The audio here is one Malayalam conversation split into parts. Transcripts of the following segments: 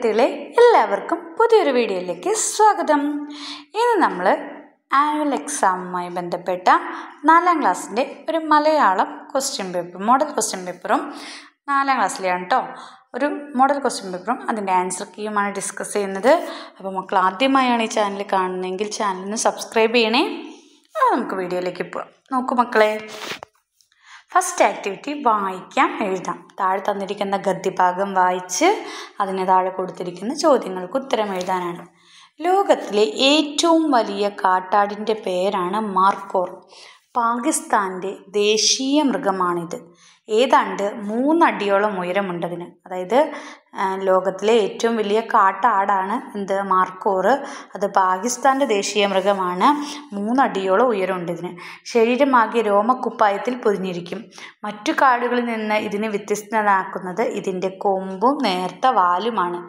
കുട്ടികളെ, എല്ലാവർക്കും പുതിയൊരു വീഡിയോയിലേക്ക് സ്വാഗതം. ഇന്ന് നമ്മൾ ആനുവൽ എക്സാമുമായി ബന്ധപ്പെട്ട 4ാം ക്ലാസ്സിൻ്റെ ഒരു Malayalam question paper, model question പേപ്പറും 4ാം ക്ലാസ്സിലെയാണ് കേട്ടോ. ഒരു മോഡൽ ക്വസ്റ്റ്യൻ പേപ്പറും അതിൻ്റെ ആൻസർ കീയുമാണ് ഡിസ്കസ് ചെയ്യുന്നത്. അപ്പോൾ മക്കൾ ആദ്യമായാണ് ഈ ചാനൽ കാണുന്നതെങ്കിൽ ചാനലിന് സബ്സ്ക്രൈബ് ചെയ്യണേ. നമുക്ക് വീഡിയോയിലേക്ക് പോകാം. നോക്കൂ മക്കളെ, ഫസ്റ്റ് ആക്ടിവിറ്റി വായിക്കാം, എഴുതാം. താഴെ തന്നിരിക്കുന്ന ഗദ്യഭാഗം വായിച്ച് അതിന് താഴെ കൊടുത്തിരിക്കുന്ന ചോദ്യങ്ങൾക്ക് ഉത്തരം എഴുതാനാണ്. ലോകത്തിലെ ഏറ്റവും വലിയ കാട്ടാടിൻ്റെ പേരാണ് മാർക്കോർ. പാകിസ്ഥാൻ്റെ ദേശീയ മൃഗമാണിത്. ഏതാണ്ട് 3 അടിയോളം ഉയരമുണ്ടതിന്. അതായത് ലോകത്തിലെ ഏറ്റവും വലിയ കാട്ടാടാണ് മാർക്കോർ. അത് പാകിസ്ഥാൻ്റെ ദേശീയ മൃഗമാണ്. 3 അടിയോളം ഉയരമുണ്ട് ഇതിന്. ശരീരമാകെ രോമക്കുപ്പായത്തിൽ പൊതിഞ്ഞിരിക്കും. മറ്റു കാടുകളിൽ നിന്ന് ഇതിനെ വ്യത്യസ്തനാക്കുന്നത് ഇതിൻ്റെ കൊമ്പും നേർത്ത വാലുമാണ്.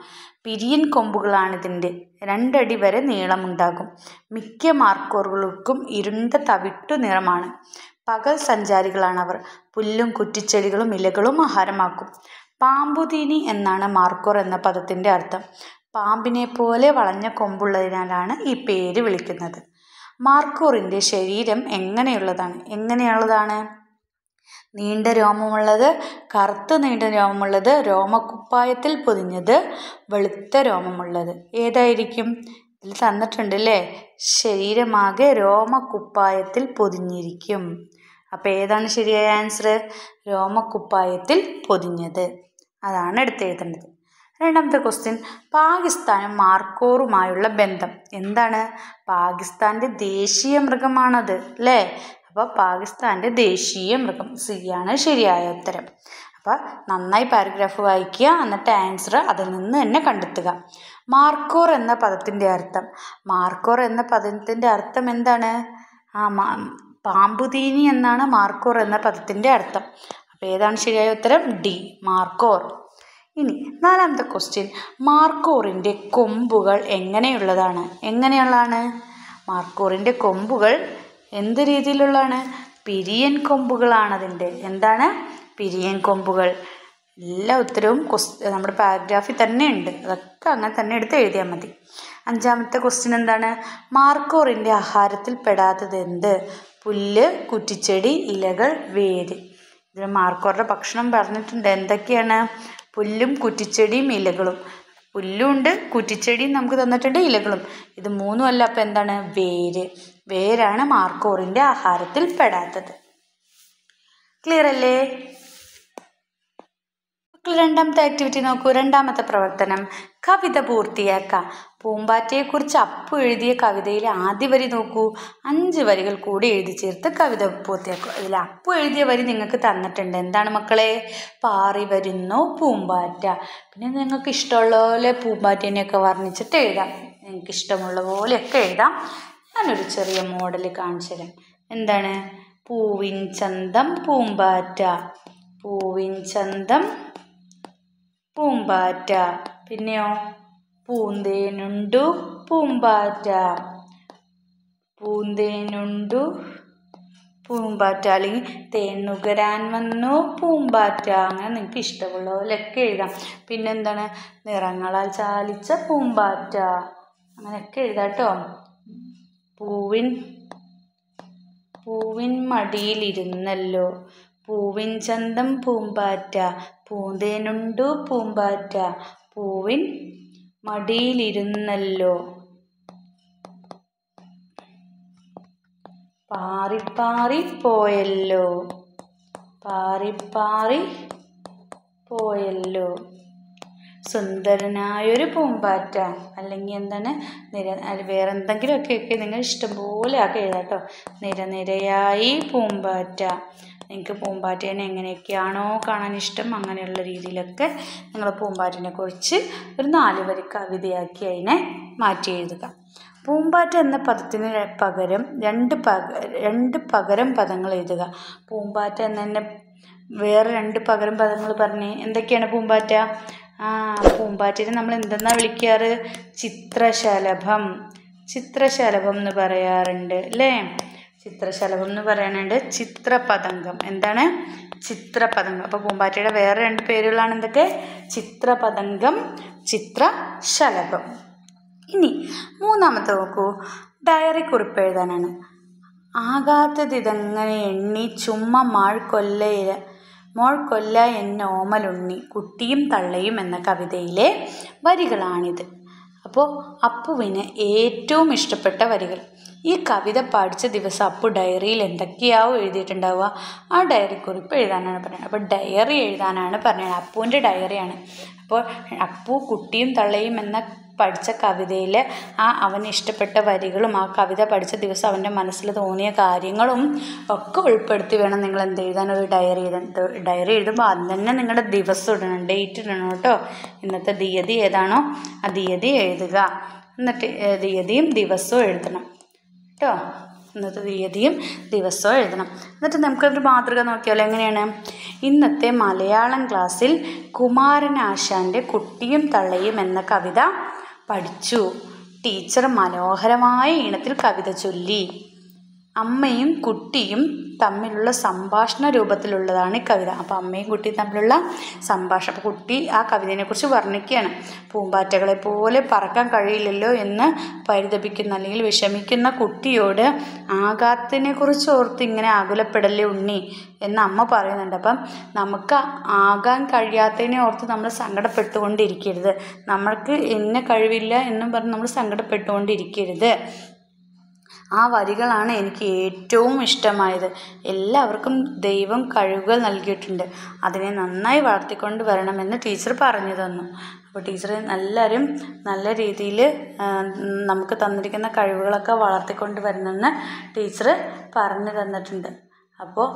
പിരിയൻ കൊമ്പുകളാണ് ഇതിൻ്റെ. 2 അടി വരെ നീളമുണ്ടാകും. മിക്ക മാർക്കോറുകൾക്കും ഇരുണ്ട തവിട്ടു നിറമാണ്. പകൽ സഞ്ചാരികളാണവർ. പുല്ലും കുറ്റിച്ചെടികളും ഇലകളും ആഹാരമാക്കും. പാമ്പുതീനി എന്നാണ് മാർക്കോർ എന്ന പദത്തിൻ്റെ അർത്ഥം. പാമ്പിനെ പോലെ വളഞ്ഞ കൊമ്പുള്ളതിനാലാണ് ഈ പേര് വിളിക്കുന്നത്. മാർക്കോറിൻ്റെ ശരീരം എങ്ങനെയുള്ളതാണ്? നീണ്ട രോമമുള്ളത്, കറുത്ത നീണ്ട രോമമുള്ളത്, രോമക്കുപ്പായത്തിൽ പൊതിഞ്ഞത്, വെളുത്ത രോമമുള്ളത്. ഏതായിരിക്കും? ഇതിൽ തന്നിട്ടുണ്ട് അല്ലേ? ശരീരമാകെ രോമക്കുപ്പായത്തിൽ പൊതിഞ്ഞിരിക്കും. അപ്പോൾ ഏതാണ് ശരിയായ ആൻസർ? രോമക്കുപ്പായത്തിൽ പൊതിഞ്ഞത്. അതാണ് എടുത്തെഴുതേണ്ടത്. 2ാമത്തെ ക്വസ്റ്റ്യൻ, പാകിസ്ഥാനും മാർക്കോറുമായുള്ള ബന്ധം എന്താണ്? പാകിസ്ഥാൻ്റെ ദേശീയ മൃഗമാണത് അല്ലേ? അപ്പോൾ പാകിസ്ഥാൻ്റെ ദേശീയ മൃഗം സി ആണ് ശരിയായ ഉത്തരം. അപ്പോൾ നന്നായി പാരഗ്രാഫ് വായിക്കുക, എന്നിട്ട് ആൻസർ അതിൽ നിന്ന് തന്നെ കണ്ടെത്തുക. മാർക്കോർ എന്ന പദത്തിൻ്റെ അർത്ഥം. മാർക്കോർ എന്ന പദത്തിൻ്റെ അർത്ഥം എന്താണ്? പാമ്പുതീനി എന്നാണ് മാർക്കോർ എന്ന പദത്തിൻ്റെ അർത്ഥം. അപ്പോൾ ഏതാണ് ശരിയായ ഉത്തരം? ഡി, മാർക്കോർ. ഇനി 4ാമത്തെ ക്വസ്റ്റ്യൻ, മാർക്കോറിൻ്റെ കൊമ്പുകൾ എങ്ങനെയുള്ളതാണ്? മാർക്കോറിൻ്റെ കൊമ്പുകൾ എന്ത് രീതിയിലുള്ളതാണ്? പിരിയൻ കൊമ്പുകളാണ് അതിൻ്റെ. എന്താണ്? പിരിയൻ കൊമ്പുകൾ. എല്ലാ ഉത്തരവും നമ്മുടെ പാരഗ്രാഫിൽ തന്നെ ഉണ്ട്. അതൊക്കെ അങ്ങനെ തന്നെ എടുത്ത് എഴുതിയാൽ മതി. 5ാമത്തെ ക്വസ്റ്റ്യൻ എന്താണ്? മാർക്കോറിൻ്റെ ആഹാരത്തിൽ പെടാത്തത് എന്ത്? പുല്ല്, കുറ്റിച്ചെടി, ഇലകൾ, വേര്. ഇതിൽ മാർക്കോറിൻ്റെ ഭക്ഷണം പറഞ്ഞിട്ടുണ്ട്. എന്തൊക്കെയാണ്? പുല്ലും കുറ്റിച്ചെടിയും ഇലകളും. പുല്ലുണ്ട്, കുറ്റിച്ചെടിയും നമുക്ക് തന്നിട്ടുണ്ട്, ഇലകളും. ഇത് 3ഉം അല്ല. അപ്പം എന്താണ്? വേരാണ് മാർക്കോറിൻ്റെ ആഹാരത്തിൽ പെടാത്തത്. ക്ലിയർ അല്ലേ? 2ാമത്തെ ആക്ടിവിറ്റി നോക്കൂ. 2ാമത്തെ പ്രവർത്തനം, കവിത പൂർത്തിയാക്കാം. പൂമ്പാറ്റയെക്കുറിച്ച് അപ്പു എഴുതിയ കവിതയിലെ ആദ്യ വരി നോക്കൂ. 5 വരികൾ കൂടി എഴുതി ചേർത്ത് കവിത പൂർത്തിയാക്കുക. ഇതിൽ അപ്പു എഴുതിയ വരി നിങ്ങൾക്ക് തന്നിട്ടുണ്ട്. എന്താണ് മക്കളെ? പാറി വരുന്നു പൂമ്പാറ്റ. പിന്നെ നിങ്ങൾക്ക് ഇഷ്ടമുള്ള പോലെ പൂമ്പാറ്റേനെയൊക്കെ വർണ്ണിച്ചിട്ട് എഴുതാം. നിങ്ങൾക്ക് ഇഷ്ടമുള്ള പോലെയൊക്കെ എഴുതാം. ഞാനൊരു ചെറിയ മോഡൽ കാണിച്ചു തരാം. എന്താണ്? പൂവിൻ ചന്തം പൂമ്പാറ്റ, പൂവിൻ ചന്തം പൂമ്പാറ്റ. പിന്നെയോ പൂന്തേനുണ്ടു പൂമ്പാറ്റ, പൂന്തേനുണ്ടു പൂമ്പാറ്റ. അല്ലെങ്കിൽ തേൻ നുകരാൻ വന്നു പൂമ്പാറ്റ. അങ്ങനെ നിങ്ങൾക്ക് ഇഷ്ടമുള്ള പോലെയൊക്കെ എഴുതാം. പിന്നെന്താണ്? നിറങ്ങളാൽ ചാലിച്ച പൂമ്പാറ്റ. അങ്ങനെയൊക്കെ എഴുതാം കേട്ടോ. പൂവിൻ മടിയിലിരുന്നല്ലോ, പൂവിൻ ചന്തം പൂമ്പാറ്റ, പൂന്തേനുണ്ടു പൂമ്പാറ്റ, പൂവിൻ മടിയിലിരുന്നല്ലോ, പാറിപ്പാറി പോയല്ലോ, പാറിപ്പാറി പോയല്ലോ. സുന്ദരനായൊരു പൂമ്പാറ്റ. അല്ലെങ്കിൽ എന്താണ്? വേറെ എന്തെങ്കിലുമൊക്കെ നിങ്ങൾ ഇഷ്ടംപോലെ ആക്കി എഴുതാം കേട്ടോ. നിരനിരയായി പൂമ്പാറ്റ. നിങ്ങൾക്ക് പൂമ്പാറ്റേനെ എങ്ങനെയൊക്കെയാണോ കാണാൻ ഇഷ്ടം അങ്ങനെയുള്ള രീതിയിലൊക്കെ നിങ്ങൾ പൂമ്പാറ്റേനെ കുറിച്ച് ഒരു 4 വരി കവിതയാക്കി അതിനെ മാറ്റി എഴുതുക. പൂമ്പാറ്റ എന്ന പദത്തിന് പകരം 2 പകരം പദങ്ങൾ എഴുതുക. പൂമ്പാറ്റ എന്നതിൻ്റെ വേറെ 2 പകരം പദങ്ങൾ പറഞ്ഞേ. എന്തൊക്കെയാണ് പൂമ്പാറ്റ? പൂമ്പാറ്റയെ നമ്മൾ എന്തെന്നാണ് വിളിക്കാറ്? ചിത്രശലഭം. ചിത്രശലഭം എന്ന് പറയാറുണ്ട് അല്ലേ? ചിത്രശലഭം എന്ന് പറയാനുണ്ട്. ചിത്രപതംഗം. എന്താണ്? ചിത്രപതംഗം. അപ്പോൾ പൂമ്പാറ്റയുടെ വേറെ 2 പേരുകളാണ് എന്തൊക്കെ? ചിത്രപതംഗം, ചിത്രശലഭം. ഇനി മൂന്നാമത്തെ നോക്കൂ, ഡയറി കുറിപ്പ് എഴുതാനാണ്. ആകാത്തതിതങ്ങനെ എണ്ണി ചുമ്മാ മോൾക്കൊല്ല എന്നോമലുണ്ണി കുട്ടിയും തള്ളയും എന്ന കവിതയിലെ വരികളാണിത്. അപ്പോൾ അപ്പുവിന് ഏറ്റവും ഇഷ്ടപ്പെട്ട വരികൾ. ഈ കവിത പഠിച്ച ദിവസം അപ്പു ഡയറിയിൽ എന്തൊക്കെയാവും എഴുതിയിട്ടുണ്ടാവുക, ആ ഡയറി കുറിപ്പ് എഴുതാനാണ് പറയുന്നത്. അപ്പോൾ ഡയറി എഴുതാനാണ് പറഞ്ഞത്. അപ്പുവിൻ്റെ ഡയറിയാണ്. അപ്പോൾ അപ്പു കുട്ടിയും തള്ളയും എന്ന പഠിച്ച കവിതയിൽ അവന് ഇഷ്ടപ്പെട്ട വരികളും ആ കവിത പഠിച്ച ദിവസം അവൻ്റെ മനസ്സിൽ തോന്നിയ കാര്യങ്ങളും ഒക്കെ ഉൾപ്പെടുത്തി വേണം നിങ്ങൾ എന്ത് എഴുതാൻ, ഒരു ഡയറി എഴുതാൻ. ഡയറി എഴുതുമ്പോൾ അത് തന്നെ നിങ്ങളുടെ ദിവസം ഇടണം, ഡേറ്റ് ഇടണം കേട്ടോ. ഇന്നത്തെ തീയതി ഏതാണോ ആ തീയതി എഴുതുക. എന്നിട്ട് തീയതിയും ദിവസവും എഴുതണം കേട്ടോ. ഇന്നത്തെ തീയതിയും ദിവസവും എഴുതണം. എന്നിട്ട് നമുക്കൊരു മാതൃക നോക്കിയാലോ, എങ്ങനെയാണ്? ഇന്നത്തെ മലയാളം ക്ലാസ്സിൽ കുമാരനാശാൻ്റെ കുട്ടിയും തള്ളയും എന്ന കവിത പഠിച്ചു. ടീച്ചർ മനോഹരമായ ഈണത്തിൽ കവിത ചൊല്ലി. അമ്മയും കുട്ടിയും തമ്മിലുള്ള സംഭാഷണ രൂപത്തിലുള്ളതാണ് ഈ കവിത. അപ്പോൾ അമ്മയും കുട്ടിയും തമ്മിലുള്ള സംഭാഷണം. അപ്പോൾ കുട്ടി ആ കവിതയെക്കുറിച്ച് വർണ്ണിക്കുകയാണ്. പൂമ്പാറ്റകളെ പോലെ പറക്കാൻ കഴിയില്ലല്ലോ എന്ന് പരിതപിക്കുന്ന അല്ലെങ്കിൽ വിഷമിക്കുന്ന കുട്ടിയോട് ആകാത്തിനെക്കുറിച്ച് ഓർത്ത് ഇങ്ങനെ ആകുലപ്പെടല്ലേ ഉണ്ണി എന്ന് അമ്മ പറയുന്നുണ്ട്. അപ്പം നമുക്ക് ആകാൻ കഴിയാത്തതിനെ ഓർത്ത് നമ്മൾ സങ്കടപ്പെട്ടുകൊണ്ടിരിക്കരുത്. നമ്മൾക്ക് എന്നെ കഴിവില്ല എന്നും പറഞ്ഞ് നമ്മൾ സങ്കടപ്പെട്ടുകൊണ്ടിരിക്കരുത്. ആ വരികളാണ് എനിക്ക് ഏറ്റവും ഇഷ്ടമായത്. എല്ലാവർക്കും ദൈവം കഴിവുകൾ നൽകിയിട്ടുണ്ട്, അതിനെ നന്നായി വളർത്തിക്കൊണ്ട് വരണമെന്ന് ടീച്ചർ പറഞ്ഞു തന്നു. അപ്പോൾ ടീച്ചർ എല്ലാവരും നല്ല രീതിയിൽ നമുക്ക് തന്നിരിക്കുന്ന കഴിവുകളൊക്കെ വളർത്തിക്കൊണ്ട് വരണമെന്ന് ടീച്ചർ പറഞ്ഞു തന്നിട്ടുണ്ട്. അപ്പോൾ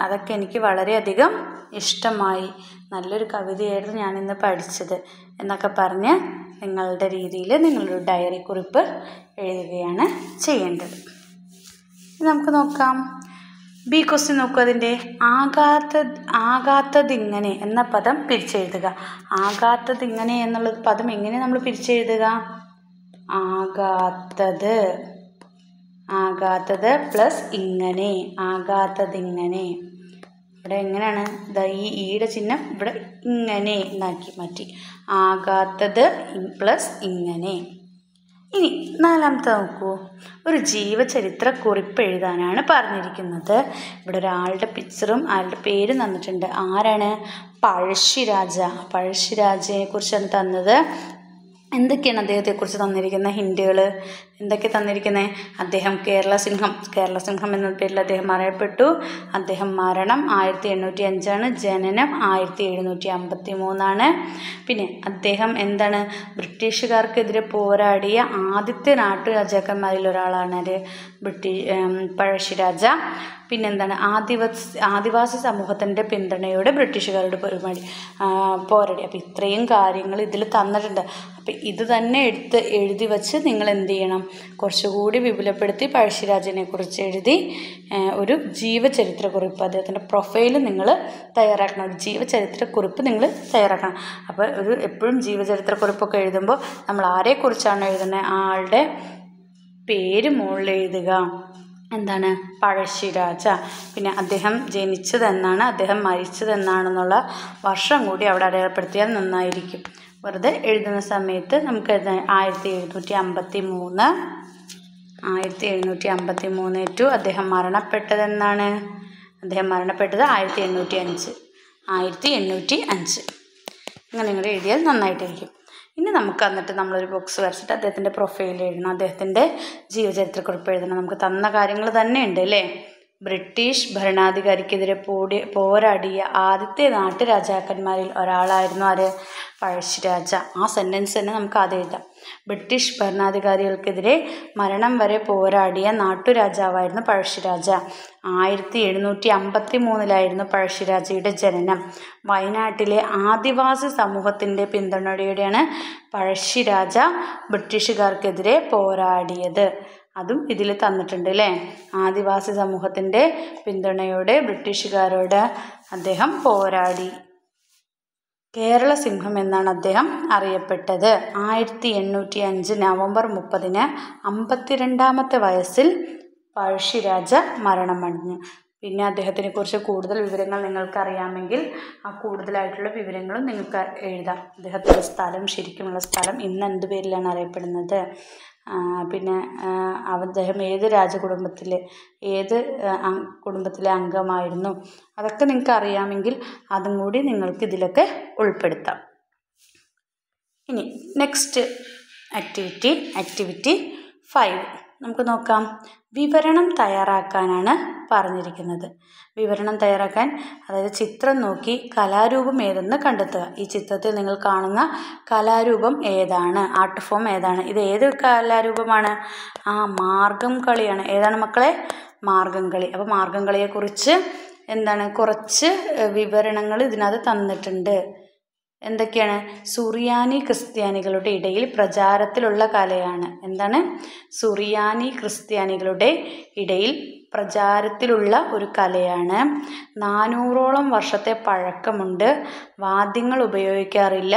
അതൊക്കെ എനിക്ക് വളരെയധികം ഇഷ്ടമായി. നല്ലൊരു കവിതയായിരുന്നു ഞാനിന്ന് പഠിച്ചത് എന്നൊക്കെ പറഞ്ഞ് നിങ്ങളുടെ രീതിയിൽ നിങ്ങളൊരു ഡയറി കുറിപ്പ് എഴുതുകയാണ് ചെയ്യേണ്ടത്. നമുക്ക് നോക്കാം. ബി ക്വസ്റ്റ്യൻ നോക്കൂ. അതിൻ്റെ ആകാത്തതിങ്ങനെ എന്ന പദം പിരിച്ചെഴുതുക. ആകാത്തതിങ്ങനെ എന്നുള്ള പദം എങ്ങനെ നമ്മൾ പിരിച്ചെഴുതുക? ആകാത്തത് പ്ലസ് ഇങ്ങനെ, ആകാത്തതിങ്ങനെ. ഇവിടെ എങ്ങനെയാണ്? ഈ ഈയുടെ ചിഹ്നം ഇവിടെ ഇങ്ങനെ എന്നാക്കി മാറ്റി. ആകാത്തത് പ്ലസ് ഇങ്ങനെ. ഇനി നാലാമത്തെ നോക്കൂ. ഒരു ജീവചരിത്ര കുറിപ്പ് എഴുതാനാണ് പറഞ്ഞിരിക്കുന്നത്. ഇവിടെ ഒരാളുടെ പിക്ചറും അയാളുടെ പേരും തന്നിട്ടുണ്ട്. ആരാണ്? പഴശ്ശിരാജ. പഴശ്ശിരാജയെ കുറിച്ചാണ് തന്നത്. എന്തൊക്കെയാണ് അദ്ദേഹത്തെക്കുറിച്ച് തന്നിരിക്കുന്ന ഹിൻറ്റുകൾ? എന്തൊക്കെ തന്നിരിക്കുന്നത്? അദ്ദേഹം കേരളസിംഹം എന്ന പേരിൽ അദ്ദേഹം അറിയപ്പെട്ടു. അദ്ദേഹം മരണം 1805, ജനനം 1753. പിന്നെ അദ്ദേഹം എന്താണ്? ബ്രിട്ടീഷുകാർക്കെതിരെ പോരാടിയ ആദ്യത്തെ നാട്ടുരാജാക്കന്മാരിൽ ഒരാളാണ് പഴശ്ശിരാജ. പിന്നെന്താണ്? ആദിവാസി സമൂഹത്തിൻ്റെ പിന്തുണയോടെ ബ്രിട്ടീഷുകാരോട് പോരാടി. അപ്പോൾ ഇത്രയും കാര്യങ്ങൾ ഇതിൽ തന്നിട്ടുണ്ട്. അപ്പോൾ ഇത് തന്നെ എഴുതി വച്ച് നിങ്ങൾ എന്ത് ചെയ്യണം? കുറച്ചുകൂടി വിപുലപ്പെടുത്തി പഴശ്ശിരാജനെ കുറിച്ച് എഴുതി ഒരു ജീവചരിത്രക്കുറിപ്പ്, അദ്ദേഹത്തിൻ്റെ പ്രൊഫൈൽ നിങ്ങൾ തയ്യാറാക്കണം. ഒരു ജീവചരിത്രക്കുറിപ്പ് നിങ്ങൾ തയ്യാറാക്കണം. അപ്പോൾ എപ്പോഴും ജീവചരിത്രക്കുറിപ്പൊക്കെ എഴുതുമ്പോൾ നമ്മൾ ആരെക്കുറിച്ചാണ് എഴുതുന്നത്? ആളുടെ പേര് മുകളിൽ എഴുതുക. എന്താണ്? പഴശ്ശിരാജ. പിന്നെ അദ്ദേഹം ജനിച്ചതെന്നാണ്, അദ്ദേഹം മരിച്ചതെന്നാണെന്നുള്ള വർഷം കൂടി അവിടെ അടയാളപ്പെടുത്തിയാൽ നന്നായിരിക്കും. വെറുതെ എഴുതുന്ന സമയത്ത് നമുക്ക് 1753 ടു അദ്ദേഹം മരണപ്പെട്ടതെന്നാണ്? അദ്ദേഹം മരണപ്പെട്ടത് 1805. ഇങ്ങനെ നിങ്ങൾ എഴുതിയാൽ നന്നായിട്ടായിരിക്കും. ഇനി നമുക്ക് എന്നിട്ട് നമ്മളൊരു ബോക്സ് വരച്ചിട്ട് അദ്ദേഹത്തിൻ്റെ പ്രൊഫൈൽ എഴുതണം, അദ്ദേഹത്തിൻ്റെ ജീവചരിത്രക്കുറിപ്പ് എഴുതണം. നമുക്ക് തന്ന കാര്യങ്ങൾ തന്നെ ഉണ്ട് അല്ലേ? ബ്രിട്ടീഷ് ഭരണാധികാരിക്കെതിരെ പോരാടിയ ആദ്യത്തെ നാട്ടുരാജാക്കന്മാരിൽ ഒരാളായിരുന്നു ആര്? പഴശ്ശിരാജ. ആ സെൻറ്റൻസ് തന്നെ നമുക്ക് ആദ്യം എഴുതാം. ബ്രിട്ടീഷ് ഭരണാധികാരികൾക്കെതിരെ മരണം വരെ പോരാടിയ നാട്ടുരാജാവായിരുന്നു പഴശ്ശിരാജ. 1753 പഴശ്ശിരാജയുടെ ജനനം. വയനാട്ടിലെ ആദിവാസി സമൂഹത്തിൻ്റെ പിന്തുണയോടെയാണ് പഴശ്ശിരാജ ബ്രിട്ടീഷുകാർക്കെതിരെ പോരാടിയത്. അതും ഇതിൽ തന്നിട്ടുണ്ട് അല്ലേ? ആദിവാസി സമൂഹത്തിൻ്റെ പിന്തുണയോടെ ബ്രിട്ടീഷുകാരോട് അദ്ദേഹം പോരാടി. കേരളസിംഹം എന്നാണ് അദ്ദേഹം അറിയപ്പെട്ടത്. 1805 നവംബർ 30 52ാമത്തെ വയസ്സിൽ പഴശ്ശിരാജ മരണമടഞ്ഞു. പിന്നെ അദ്ദേഹത്തിനെക്കുറിച്ച് കൂടുതൽ വിവരങ്ങൾ നിങ്ങൾക്കറിയാമെങ്കിൽ ആ കൂടുതലായിട്ടുള്ള വിവരങ്ങളും നിങ്ങൾക്ക് എഴുതാം. അദ്ദേഹത്തിൻ്റെ സ്ഥലം, ശരിക്കുമുള്ള സ്ഥലം ഇന്ന് എന്ത് പേരിലാണ് അറിയപ്പെടുന്നത്, പിന്നെ അദ്ദേഹം ഏത് കുടുംബത്തിലെ അംഗമായിരുന്നു, അതൊക്കെ നിങ്ങൾക്ക് അറിയാമെങ്കിൽ അതും കൂടി നിങ്ങൾക്ക് ഇതിലൊക്കെ ഉൾപ്പെടുത്താം. ഇനി നെക്സ്റ്റ് ആക്ടിവിറ്റി 5 നമുക്ക് നോക്കാം. വിവരണം തയ്യാറാക്കാനാണ് പറഞ്ഞിരിക്കുന്നത്. വിവരണം തയ്യാറാക്കാൻ, അതായത് ചിത്രം നോക്കി കലാരൂപം ഏതെന്ന് കണ്ടെത്തുക. ഈ ചിത്രത്തിൽ നിങ്ങൾ കാണുന്ന കലാരൂപം ഏതാണ്, ആർട്ട് ഫോം ഏതാണ്, ഇത് ഏത് കലാരൂപമാണ്? മാർഗം കളിയാണ്. ഏതാണ് മക്കളെ? മാർഗം കളി. അപ്പോൾ മാർഗം കളിയെക്കുറിച്ച് കുറച്ച് വിവരണങ്ങൾ ഇതിനകത്ത് തന്നിട്ടുണ്ട്. എന്തൊക്കെയാണ്? സുറിയാനി ക്രിസ്ത്യാനികളുടെ ഇടയിൽ പ്രചാരത്തിലുള്ള കലയാണ്. സുറിയാനി ക്രിസ്ത്യാനികളുടെ ഇടയിൽ പ്രചാരത്തിലുള്ള ഒരു കലയാണ്. 400ഓളം വർഷത്തെ പഴക്കമുണ്ട്. വാദ്യങ്ങൾ ഉപയോഗിക്കാറില്ല.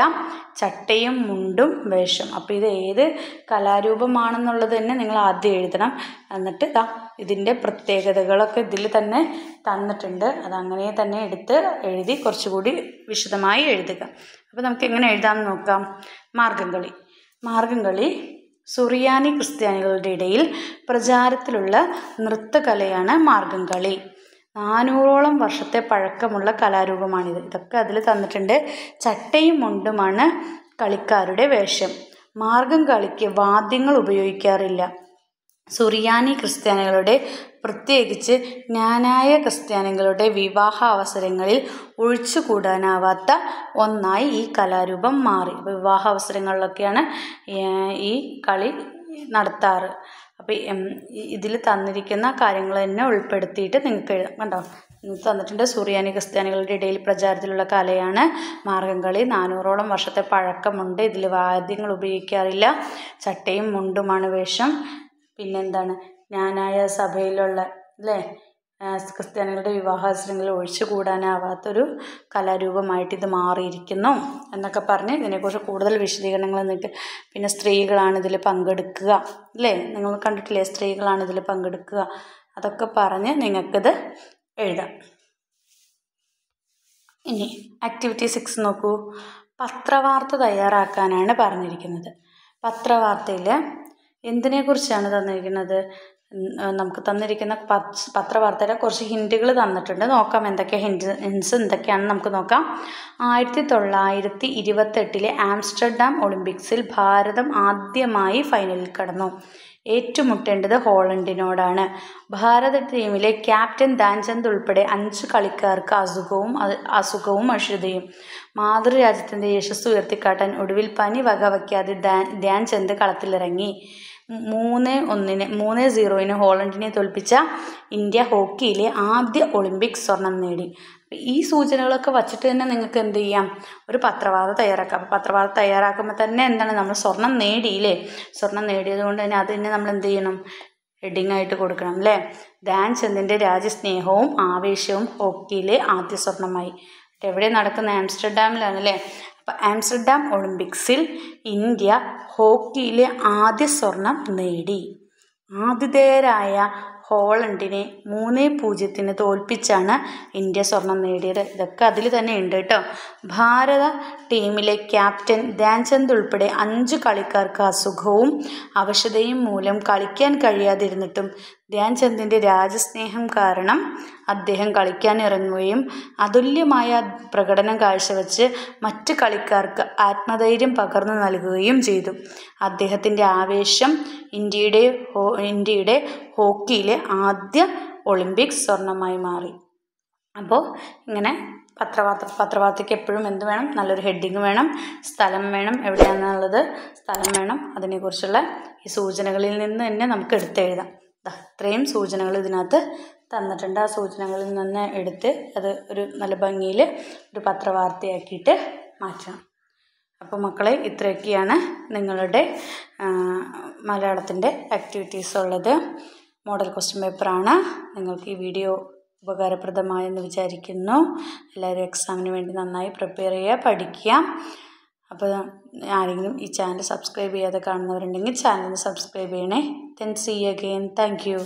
ചട്ടയും മുണ്ടും വേഷം. അപ്പോൾ ഇത് ഏത് കലാരൂപമാണെന്നുള്ളത് തന്നെ നിങ്ങൾ ആദ്യം എഴുതണം. എന്നിട്ട് ഇതിൻ്റെ പ്രത്യേകതകളൊക്കെ ഇതിൽ തന്നെ തന്നിട്ടുണ്ട്. അതങ്ങനെ തന്നെ എഴുതി കുറച്ചുകൂടി വിശദമായി എഴുതുക. അപ്പോൾ നമുക്ക് എങ്ങനെ എഴുതാമെന്ന് നോക്കാം. മാർഗം കളി സുറിയാനി ക്രിസ്ത്യാനികളുടെ ഇടയിൽ പ്രചാരത്തിലുള്ള നൃത്തകലയാണ് മാർഗം കളി. 400ഓളം വർഷത്തെ പഴക്കമുള്ള കലാരൂപമാണിത്. ഇതൊക്കെ അതിൽ തന്നിട്ടുണ്ട്. ചട്ടയും മുണ്ടുമാണ് കളിക്കാരുടെ വേഷം. മാർഗം കളിക്ക് വാദ്യങ്ങൾ ഉപയോഗിക്കാറില്ല. സുറിയാനി ക്രിസ്ത്യാനികളുടെ, പ്രത്യേകിച്ച് ജ്ഞാനായ ക്രിസ്ത്യാനികളുടെ വിവാഹ അവസരങ്ങളിൽ ഒഴിച്ചുകൂടാനാവാത്ത ഒന്നായി ഈ കലാരൂപം മാറി. അപ്പോൾ വിവാഹ അവസരങ്ങളിലൊക്കെയാണ് ഈ കളി നടത്താറ്. അപ്പോൾ ഇതിൽ തന്നിരിക്കുന്ന കാര്യങ്ങൾ തന്നെ ഉൾപ്പെടുത്തിയിട്ട് നിങ്ങൾക്ക് എഴുതാം. കണ്ടോ, തന്നിട്ടുണ്ട്. സുറിയാനി ക്രിസ്ത്യാനികളുടെ ഇടയിൽ പ്രചാരത്തിലുള്ള കലയാണ് മാർഗം കളി. 400ഓളം വർഷത്തെ പഴക്കമുണ്ട്. ഇതിൽ വാദ്യങ്ങൾ ഉപയോഗിക്കാറില്ല. ചട്ടയും മുണ്ടുമാണ് വേഷം. പിന്നെന്താണ്? ജ്ഞാനായ സഭയിലുള്ള ക്രിസ്ത്യാനികളുടെ വിവാഹാവസരങ്ങളിൽ ഒഴിച്ചുകൂടാനാവാത്തൊരു കലാരൂപമായിട്ട് ഇത് മാറിയിരിക്കുന്നു എന്നൊക്കെ പറഞ്ഞ് ഇതിനെക്കുറിച്ച് കൂടുതൽ വിശദീകരണങ്ങൾ നിങ്ങൾക്ക്. പിന്നെ സ്ത്രീകളാണ് ഇതിൽ പങ്കെടുക്കുക, നിങ്ങൾ കണ്ടിട്ടില്ലേ? സ്ത്രീകളാണ് ഇതിൽ പങ്കെടുക്കുക. അതൊക്കെ പറഞ്ഞ് നിങ്ങൾക്കിത് എഴുതാം. ഇനി ആക്ടിവിറ്റി 6 നോക്കൂ. പത്രവാർത്ത തയ്യാറാക്കാനാണ് പറഞ്ഞിരിക്കുന്നത്. പത്രവാർത്തയിൽ എന്തിനെക്കുറിച്ചാണ് തന്നിരിക്കുന്നത്? നമുക്ക് തന്നിരിക്കുന്ന പത്രവാർത്തയുടെ കുറച്ച് ഹിൻറ്റുകൾ തന്നിട്ടുണ്ട്. നോക്കാം എന്തൊക്കെ ഹിൻസ് എന്തൊക്കെയാണെന്ന് നമുക്ക് നോക്കാം. 1928 ആംസ്റ്റർഡാം ഒളിമ്പിക്സിൽ ഭാരതം ആദ്യമായി ഫൈനലിൽ കടന്നു. ഏറ്റുമുട്ടേണ്ടത് ഹോളണ്ടിനോടാണ്. ഭാരത ടീമിലെ ക്യാപ്റ്റൻ ധ്യാൻചന്ദ് ഉൾപ്പെടെ 5 കളിക്കാർക്ക് അസുഖവും അശ്രദ്ധയും. മാതൃരാജ്യത്തിൻ്റെ യശസ് ഉയർത്തിക്കാട്ടാൻ ഒടുവിൽ പനി വകവയ്ക്കാതെ ധ്യാൻചന്ദ് കളത്തിലിറങ്ങി. 3-0 ഹോളണ്ടിനെ തോൽപ്പിച്ച ഇന്ത്യ ഹോക്കിയിലെ ആദ്യ ഒളിമ്പിക് സ്വർണം നേടി. ഈ സൂചനകളൊക്കെ വച്ചിട്ട് തന്നെ നിങ്ങൾക്ക് എന്ത് ചെയ്യാം? ഒരു പത്രവാർത്ത തയ്യാറാക്കാം. അപ്പോൾ പത്രവാർത്ത തയ്യാറാക്കുമ്പോൾ തന്നെ നമ്മൾ സ്വർണം നേടിയില്ലേ? സ്വർണം നേടിയത് കൊണ്ട് തന്നെ അത് തന്നെ നമ്മൾ എന്ത് ചെയ്യണം? ഹെഡിങ് ആയിട്ട് കൊടുക്കണം. ധ്യാൻചന്ദിൻ്റെ രാജ്യസ്നേഹവും ആവേശവും ഹോക്കിയിലെ ആദ്യ സ്വർണമായി. എവിടെ നടക്കുന്ന? ആംസ്റ്റർഡാമിലാണ്. അപ്പോൾ ആംസ്റ്റർഡാം ഒളിമ്പിക്സിൽ ഇന്ത്യ ഹോക്കിയിലെ ആദ്യ സ്വർണം നേടി. ആതിഥേയരായ ഹോളണ്ടിനെ 3-0 തോൽപ്പിച്ചാണ് ഇന്ത്യ സ്വർണം നേടിയത്. ഇതൊക്കെ അതിൽ തന്നെ ഉണ്ട് കേട്ടോ. ഭാരത ടീമിലെ ക്യാപ്റ്റൻ ധ്യാൻചന്ദ് ഉൾപ്പെടെ 5 കളിക്കാർക്ക് അസുഖവും അവശതയും മൂലം കളിക്കാൻ കഴിയാതിരുന്നിട്ടും ധ്യാൻചന്ദിൻ്റെ രാജ്യസ്നേഹം കാരണം അദ്ദേഹം കളിക്കാൻ ഇറങ്ങുകയും അതുല്യമായ പ്രകടനം കാഴ്ചവെച്ച് മറ്റ് കളിക്കാർക്ക് ആത്മധൈര്യം പകർന്നു നൽകുകയും ചെയ്തു. അദ്ദേഹത്തിൻ്റെ ആവേശം ഇന്ത്യയുടെ ഹോക്കിയിലെ ആദ്യ ഒളിമ്പിക്സ് സ്വർണമായി മാറി. അപ്പോൾ ഇങ്ങനെ പത്രവാർത്തയ്ക്ക് എപ്പോഴും എന്ത് വേണം? നല്ലൊരു ഹെഡിങ് വേണം, സ്ഥലം വേണം, എവിടെയാണെന്നുള്ളത് സ്ഥലം വേണം. അതിനെക്കുറിച്ചുള്ള ഈ സൂചനകളിൽ നിന്ന് തന്നെ നമുക്ക് എടുത്തെഴുതാം. ഇത്രയും സൂചനകൾ ഇതിനകത്ത് തന്നിട്ടുണ്ട്. ആ സൂചനകളിൽ നിന്ന് എടുത്ത് അത് ഒരു നല്ല ഭംഗിയിൽ ഒരു പത്രവാർത്തയാക്കിയിട്ട് മാറ്റണം. അപ്പോൾ മക്കളെ, ഇത്രയൊക്കെയാണ് നിങ്ങളുടെ മലയാളത്തിൻ്റെ ആക്ടിവിറ്റീസ് ഉള്ളത്. മോഡൽ ക്വസ്റ്റ്യൻ പേപ്പറാണ്. നിങ്ങൾക്ക് ഈ വീഡിയോ ഉപകാരപ്രദമായെന്ന് വിചാരിക്കുന്നു. എല്ലാവരും എക്സാമിന് വേണ്ടി നന്നായി പ്രിപ്പയർ ചെയ്യുക, പഠിക്കുക. അപ്പോൾ ആരെങ്കിലും ഈ ചാനൽ സബ്സ്ക്രൈബ് ചെയ്യാതെ കാണുന്നവരുണ്ടെങ്കിൽ ചാനൽ സബ്സ്ക്രൈബ് ചെയ്യണേ. Then see you again. Thank you.